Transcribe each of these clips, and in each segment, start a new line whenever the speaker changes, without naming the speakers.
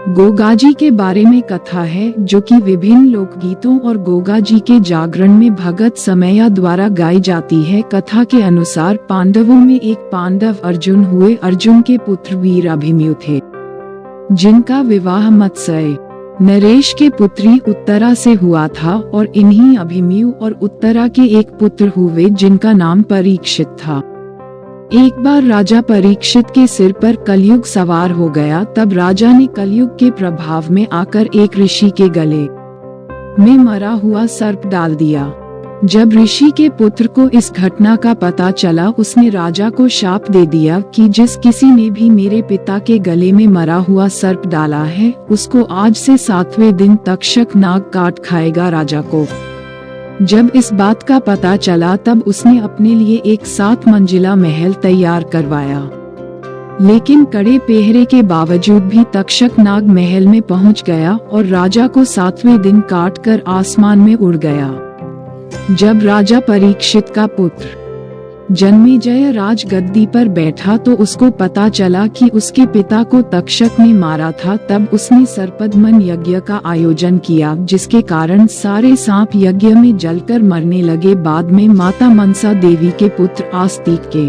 गोगाजी के बारे में कथा है जो कि विभिन्न लोकगीतों और गोगाजी के जागरण में भगत समैया द्वारा गाई जाती है। कथा के अनुसार पांडवों में एक पांडव अर्जुन हुए। अर्जुन के पुत्र वीर अभिमन्यु थे, जिनका विवाह मत्स्य नरेश के पुत्री उत्तरा से हुआ था और इन्हीं अभिमन्यु और उत्तरा के एक पुत्र हुए जिनका नाम परीक्षित था। एक बार राजा परीक्षित के सिर पर कलयुग सवार हो गया। तब राजा ने कलयुग के प्रभाव में आकर एक ऋषि के गले में मरा हुआ सर्प डाल दिया। जब ऋषि के पुत्र को इस घटना का पता चला, उसने राजा को शाप दे दिया कि जिस किसी ने भी मेरे पिता के गले में मरा हुआ सर्प डाला है, उसको आज से 7वें दिन तक्षक नाग काट खाएगा। राजा को जब इस बात का पता चला, तब उसने अपने लिए एक 7 मंजिला महल तैयार करवाया। लेकिन कड़े पहरे के बावजूद भी तक्षक नाग महल में पहुंच गया और राजा को 7वें दिन काटकर आसमान में उड़ गया। जब राजा परीक्षित का पुत्र जन्मेजय राज गद्दी पर बैठा तो उसको पता चला कि उसके पिता को तक्षक ने मारा था। तब उसने सर्पदमन यज्ञ का आयोजन किया, जिसके कारण सारे सांप यज्ञ में जलकर मरने लगे। बाद में माता मनसा देवी के पुत्र आस्तिक के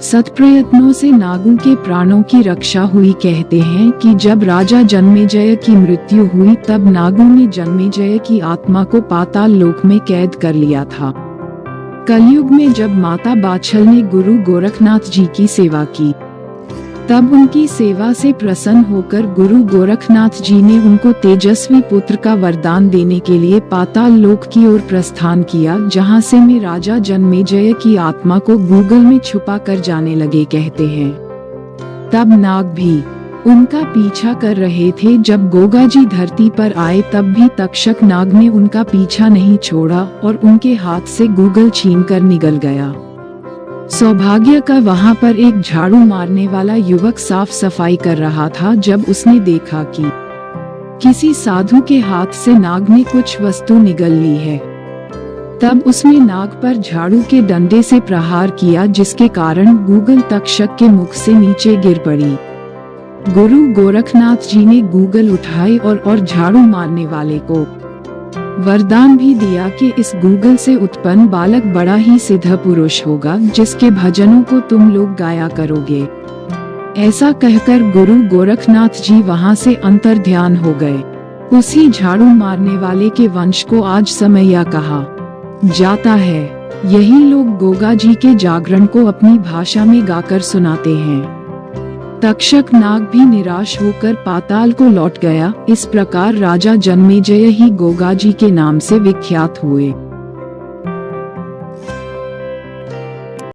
सत्प्रयत्नों से नागों के प्राणों की रक्षा हुई। कहते हैं कि जब राजा जन्मेजय की मृत्यु हुई, तब नागों ने जन्मेजय की आत्मा को पाताल लोक में कैद कर लिया था। कलयुग में जब माता बाछल ने गुरु गोरखनाथ जी की सेवा की, तब उनकी सेवा से प्रसन्न होकर गुरु गोरखनाथ जी ने उनको तेजस्वी पुत्र का वरदान देने के लिए पाताल लोक की ओर प्रस्थान किया, जहां से में राजा जन्मेजय की आत्मा को गूगल में छुपा कर जाने लगे। कहते हैं तब नाग भी उनका पीछा कर रहे थे। जब गोगाजी धरती पर आए, तब भी तक्षक नाग ने उनका पीछा नहीं छोड़ा और उनके हाथ से गूगल छीनकर निगल गया। सौभाग्य का वहां पर एक झाड़ू मारने वाला युवक साफ सफाई कर रहा था। जब उसने देखा कि किसी साधु के हाथ से नाग ने कुछ वस्तु निगल ली है, तब उसने नाग पर झाड़ू के डंडे से प्रहार किया, जिसके कारण गूगल तक्षक के मुख से नीचे गिर पड़ी। गुरु गोरखनाथ जी ने गूगल उठाई और झाड़ू मारने वाले को वरदान भी दिया कि इस गूगल से उत्पन्न बालक बड़ा ही सिद्ध पुरुष होगा, जिसके भजनों को तुम लोग गाया करोगे। ऐसा कहकर गुरु गोरखनाथ जी वहां से अंतर्ध्यान हो गए। उसी झाड़ू मारने वाले के वंश को आज समैया कहा जाता है। यही लोग गोगाजी के जागरण को अपनी भाषा में गाकर सुनाते हैं। तक्षक नाग भी निराश होकर पाताल को लौट गया। इस प्रकार राजा जन्मेजय ही गोगाजी के नाम से विख्यात हुए।